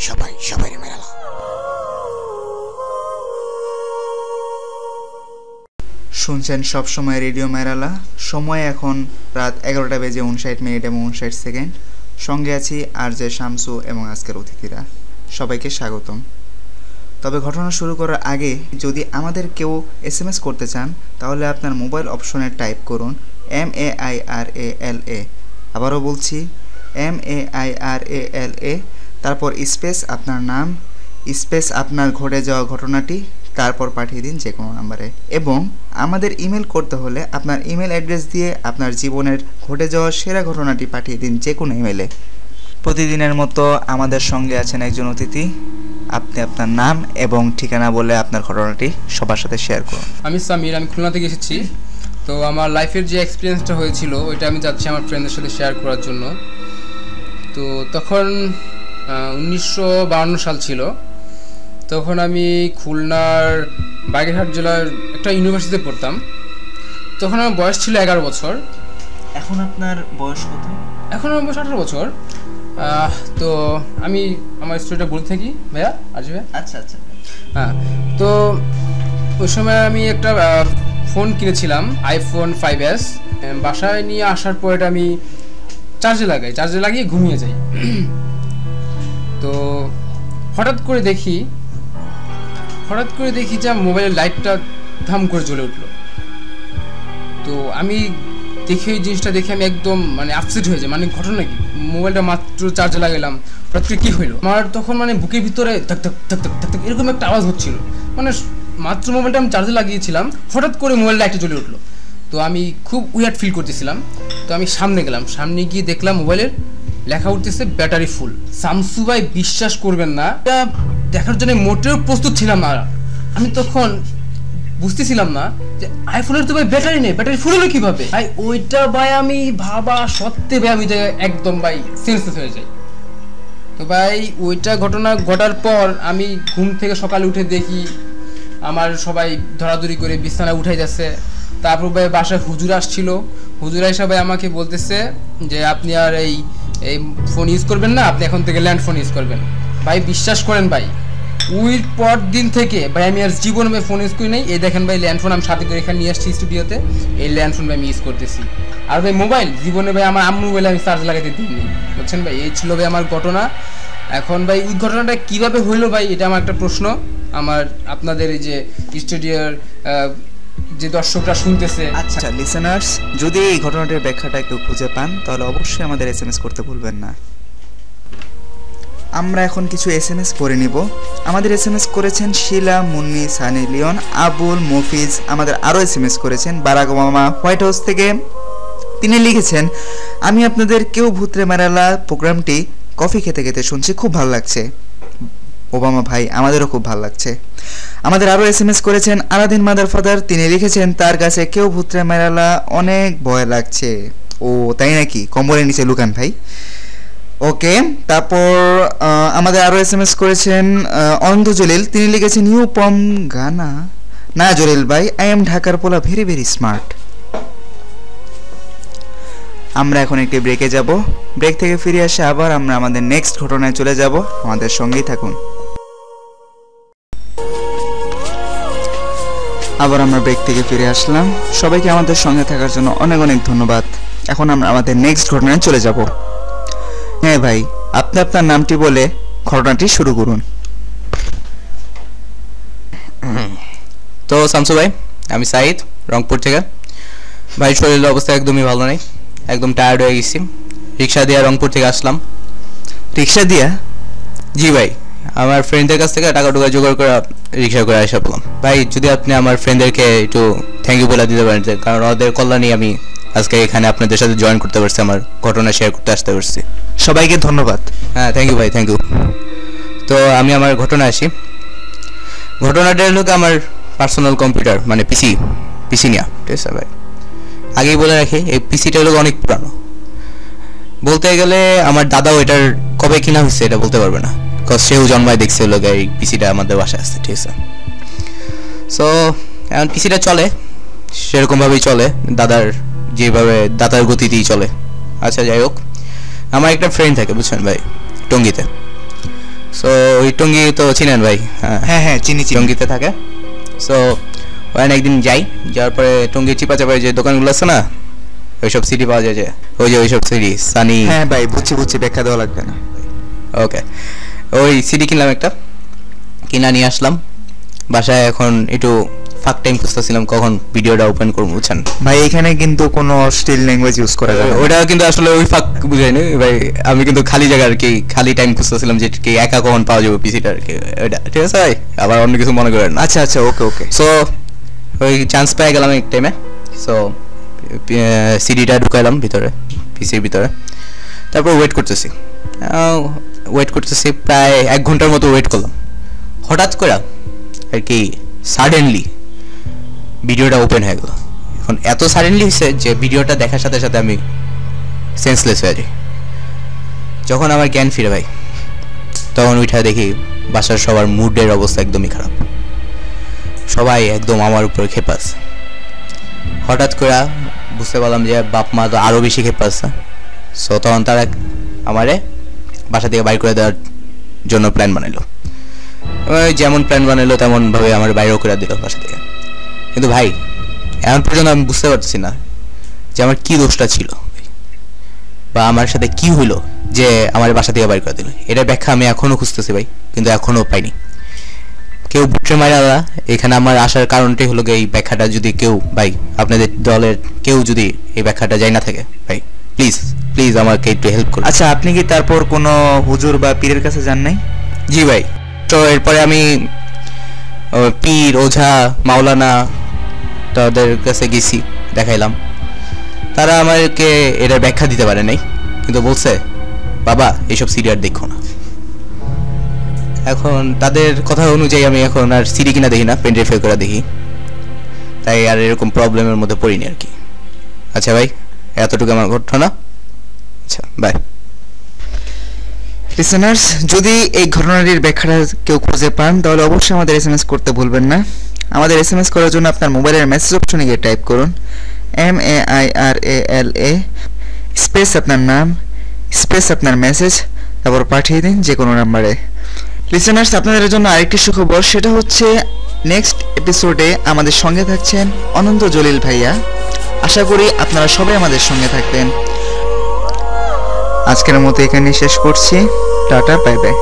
সবাই মেরালা। শুনছেন সবসময় রেডিও মেরালা। সময় এখন রাত 11:59 এবং 59 সেকেন্ড। সঙ্গে আছি আরজে শামসু এবং আজকের অতিথিরা। সবাইকে স্বাগতম। তবে ঘটনা শুরু করার আগে যদি আমাদের কেউ SMS করতে চান তাহলে আপনার মোবাইল অপশনে টাইপ করুন MAIRALA। আবারও বলছি MAIRALA, তারপর স্পেস আপনার নাম, স্পেস আপনার ঘটে যাওয়া ঘটনাটি, তারপর পাঠিয়ে দিন যে কোনো নাম্বারে। এবং আমাদের ইমেল করতে হলে আপনার ইমেল অ্যাড্রেস দিয়ে আপনার জীবনের ঘটে যাওয়া সেরা ঘটনাটি পাঠিয়ে দিন যে কোনো ইমেলে। প্রতিদিনের মতো আমাদের সঙ্গে আছেন একজন অতিথি। আপনি আপনার নাম এবং ঠিকানা বলে আপনার ঘটনাটি সবার সাথে শেয়ার করুন। আমি সামির, আমি খুলনা থেকে এসেছি। তো আমার লাইফের যে এক্সপিরিয়েন্সটা হয়েছিল ওইটা আমি যাচ্ছি আমার ফ্রেন্ডদের সাথে শেয়ার করার জন্য। তো তখন 1952 সাল ছিল। তখন আমি খুলনার বাগেরহাট জেলার একটা ইউনিভার্সিটিতে পড়তাম। তখন আমার বয়স ছিল 11 বছর। এখন আপনার বয়স কত? এখন আমার বয়স 18 বছর। তো আমি আমার স্টোরিটা বলতে থাকি ভাইয়া। আচ্ছা ভাইয়া। আচ্ছা। হ্যাঁ, তো ওই সময় আমি একটা ফোন কিনেছিলাম, iPhone 5s। বাসায় নিয়ে আসার পর এটা আমি চার্জে লাগিয়ে ঘুমিয়ে যাই। তো হঠাৎ করে দেখি যে মোবাইলের লাইটটা ধাম করে জ্বলে উঠলো। তো আমি দেখে ওই জিনিসটা দেখে আমি একদম আপসেট হয়ে যাই। ঘটনা কি, মোবাইলটা মাত্র চার্জে লাগালাম, হঠাৎ করে কী হইলো। আমার তখন বুকের ভিতরে ধাক ধাক ধাক ধাক ধাক এরকম একটা আওয়াজ হচ্ছিল। মাত্র মোবাইলটা আমি চার্জে লাগিয়েছিলাম, হঠাৎ করে মোবাইল লাইটে জ্বলে উঠলো। তো আমি খুব উইয়ার্ড ফিল করতেছিলাম। তো আমি সামনে গেলাম, সামনে গিয়ে দেখলাম মোবাইলের লেখা উঠতেছে ব্যাটারি ফুল। শামসু ভাই, বিশ্বাস করবেন না, এটা দেখার জন্য মোটেও প্রস্তুত ছিলাম না। আমি তখন বুঝতেছিলাম না যে আইফোনের তো ভাই ব্যাটারি নেই, ব্যাটারি ফুল হলো কীভাবে ভাই। ওইটা ভাই আমি ভাবা সত্ত্বে ভাই আমি একদম ভাই সেন্সলেস হয়ে যাই। তো ভাই ওইটা ঘটনা ঘটার পর আমি ঘুম থেকে সকালে উঠে দেখি আমার সবাই ধরাধরি করে বিছানা উঠাই যাচ্ছে। তারপর ভাই বাসায় হুজুর আসছিল। হুজুর এসে ভাই আমাকে বলতেছে যে আপনি আর এই ফোন ইউজ করবেন না, আপনি এখন থেকে ল্যান্ড ফোন ইউজ করবেন। ভাই বিশ্বাস করেন ভাই, ওই পর দিন থেকে ভাই আমি আর জীবনে ভাই ফোন ইউজ করি নাই। এই দেখেন ভাই ল্যান্ড ফোন আমি সাথে করে এখানে নিয়ে আসছি স্টুডিওতে। এই ল্যান্ড ফোন ভাই আমি ইউজ করতেছি। আর ভাই মোবাইল জীবনে ভাই আমার আম্মু বলে আমি চার্জ লাগাতে দিইনি, বুঝছেন ভাই। এই ছিল ভাই আমার ঘটনা। এখন ভাই ওই ঘটনাটা কীভাবে হইলো ভাই, এটা আমার একটা প্রশ্ন। আমার আপনাদের এই যে স্টুডিওর যে দর্শকরা শুনতেছে। আচ্ছা লিসেনার্স, যদি এই ঘটনাটির ব্যাখ্যাটা কেউ খুঁজে পান তাহলে অবশ্যই আমাদের SMS করতে ভুলবেন না। আমরা এখন কিছু SMS পড়ে নিব। আমাদের SMS করেছেন শিলা, মুন্নি, সানি লিওন, আবুল, মফিজ। আমাদের আরও SMS করেছেন বারাক ওবামা হোয়াইট হাউস থেকে। তিনি লিখেছেন, আমি আপনাদের কেউ ভূত্রে মেরালা প্রোগ্রামটি কফি খেতে খেতে শুনছি, খুব ভালো লাগছে। ওবামা ভাই, আমাদেরও খুব ভালো লাগছে। আমাদের আরও SMS করেছেন আলাদিন মাদার ফাদার। তিনি লিখেছেন তার কাছে কেউ ভূত্রে মেরালা অনেক ভয় লাগছে। ও তাই নাকি, কম্বলের নিচে লুকান ভাই। ওকে, তারপর আমাদের আরও SMS করেছেন অনন্ত জলিল। তিনি লিখেছেন ইউ পম গানা না জলিল ভাই, আই এম ঢাকার পোলা, ভেরি ভেরি স্মার্ট। আমরা এখন একটি ব্রেকে যাব। ব্রেক থেকে ফিরে আসে আবার আমরা আমাদের নেক্সট ঘটনায় চলে যাব। আমাদের সঙ্গেই থাকুন। আবার আমরা ব্রেক থেকে ফিরে আসলাম। সবাইকে আমাদের সঙ্গে থাকার জন্য অনেক অনেক ধন্যবাদ। এখন আমরা আমাদের নেক্সট ঘটনায় চলে যাব। হ্যাঁ ভাই, আপনি আপনার নামটি বলে ঘটনাটি শুরু করুন। তো শামসু ভাই, আমি সাইদ, রংপুর থেকে। ভাই শরীরের অবস্থা একদমই ভালো নেই, একদম টায়ার্ড হয়ে গেছি। রিক্সা দিয়ে রংপুর থেকে আসলাম। রিক্সা দিয়া? জি ভাই, আমার ফ্রেন্ডদের কাছ থেকে টাকা টুকা জোগাড় করে রিক্সা করে আসা পেলাম। ভাই যদি আপনি আমার ফ্রেন্ডদেরকে একটু থ্যাংক ইউ বলে দিতে পারেন, কারণ ওদের কল্যাণেই আমি আজকে এখানে আপনাদের সাথে জয়েন করতে পারছি, আমার ঘটনা শেয়ার করতে আসতে পারছি। সবাইকে ধন্যবাদ। হ্যাঁ, থ্যাংক ইউ ভাই, থ্যাংক ইউ। তো আমি আমার ঘটনা আসি। ঘটনাটা হলো আমার পার্সোনাল কম্পিউটার পিসি নিয়ে, ঠিক আছে ভাই। আগেই বলে রাখি, এই পিসিটা হলো অনেক পুরানো। বলতে গেলে আমার দাদাও এটার কবে কিনা হয়েছে এটা বলতে পারবে না, বিকজ সেও জন্মায় দেখছে হলো এই পিসিটা আমাদের বাসায় আসছে, ঠিক আছে। সো এখন পিসিটা চলে সেরকমভাবেই চলে, দাদার গতিতেই চলে। আচ্ছা যাই হোক, আমার একটা ফ্রেন্ড থাকে বুঝছেন ভাই, টঙ্গীতে। সো ওই টঙ্গী তো চিনেন ভাই? হ্যাঁ হ্যাঁ চিনি চিনি। টঙ্গীতে থাকে। সো ওখানে একদিন যাই, যাওয়ার পরে টঙ্গী চিপা চাপায় যে দোকানগুলো আছে না, ওইসব সিডি পাওয়া যায়, যে ওই যে ওইসব সিডি সানি। হ্যাঁ ভাই বুঝছি বুঝছি, ব্যাখ্যা দেওয়া লাগবে না। ওকে, ওই সিডি কিনলাম একটা, কিনা নিয়ে আসলাম বাসায়। এখন একটু ফাঁক টাইম খুঁজতেছিলাম কখন ভিডিওটা ওপেন করবো, বুঝছেন ভাই এখানে কিন্তু কোনো স্টিল ল্যাঙ্গুয়েজ ইউজ করা যাবে না। ওটা কিন্তু আসলে ওই ফাঁক বুঝাইনি ভাই, আমি কিন্তু খালি জায়গা আর কি, খালি টাইম খুঁজতেছিলাম যে কি একা কখন পাওয়া যাবে পিসিটা আর কি, ওইটা ঠিক আছে ভাই, আবার অন্য কিছু মনে করেন না। আচ্ছা আচ্ছা ওকে ওকে। সো ওই চান্স পেয়ে গেলাম এক টাইমে। সো সিডিটা ঢুকাইলাম ভিতরে, পিসির ভিতরে, তারপর ওয়েট করতেছি প্রায় 1 ঘন্টার মতো ওয়েট করলাম। হঠাৎ করে আর কি সাডেনলি ভিডিওটা ওপেন হয়ে গেল। এখন এত সাডেনলি হয়েছে যে ভিডিওটা দেখার সাথে সাথে আমি সেন্সলেস হয়ে যাই। যখন আমার জ্ঞান ফিরে ভাই, তখন উঠা দেখি বাসার সবার মুডের অবস্থা একদমই খারাপ, সবাই একদম আমার উপর খেপাস। হঠাৎ করে বুঝতে পারলাম যে বাপ মা তো আরও বেশি খেপাচ্ছে। সো তখন তারা আমারে বাসা থেকে বাইর করে দেওয়ার জন্য প্ল্যান বানাইলো। যেমন প্ল্যান বানাইলো তেমনভাবে আমার বাইরেও করে দিল বাসা থেকে। কিন্তু ভাই এখন পর্যন্ত আমি বুঝতে পারছি না যে আমার কি দোষটা ছিল বা আমার সাথে কি হইলো যে আমার বাসা থেকে বাইর করে দিল। এটার ব্যাখ্যা আমি এখনও খুঁজতেছি ভাই, কিন্তু এখনও পাইনি। কেউ বুটে মারা, এখানে আমার আসার কারণটাই হলো এই ব্যাখ্যাটা যদি কেউ ভাই আপনাদের দলের কেউ যদি এই ব্যাখ্যাটা যাই না থাকে ভাই, প্লিজ প্লিজ আমাকে একটু হেল্প করুন। আচ্ছা আপনি কি তারপর কোনো হুজুর বা পীরের কাছে যান নাই? জি ভাই, তো এরপরে আমি পীর, ওঝা, মাওলানা তাদের কাছে গেছি, দেখাইলাম। তারা আমাকে এটার ব্যাখ্যা দিতে পারে নাই, কিন্তু বলছে বাবা এইসব সিরিয়াল দেখো না। এখন তাদের কথা অনুযায়ী আমি এখন আর সিডি কিনা দেখি না, পেনড্রাইভ করে দেখি, তাই আর এরকম প্রবলেমের মধ্যে পড়িনি আর কি। আচ্ছা ভাই, এতটুকু আমার ঘটনা। আচ্ছা বাই। লিসেনার্স, যদি এই ঘটনাটির ব্যাখ্যাটা কেউ খুঁজে পান তাহলে অবশ্যই আমাদের SMS করতে ভুলবেন না। আমাদের SMS করার জন্য আপনার মোবাইলের মেসেজ অপশনে গিয়ে টাইপ করুন MAIRALA স্পেস আপনার নাম স্পেস আপনার মেসেজ, তারপর পাঠিয়ে দিন যে কোনো নাম্বারে। লিসেনার্স, আপনাদের জন্য আরেকটি সুখবর, সেটা হচ্ছে নেক্সট এপিসোডে আমাদের সঙ্গে থাকছেন অনন্ত জলিল ভাইয়া। আশা করি আপনারা সবাই আমাদের সঙ্গে থাকবেন। আজকের মতো এখানে শেষ করছি। Tata, bye bye.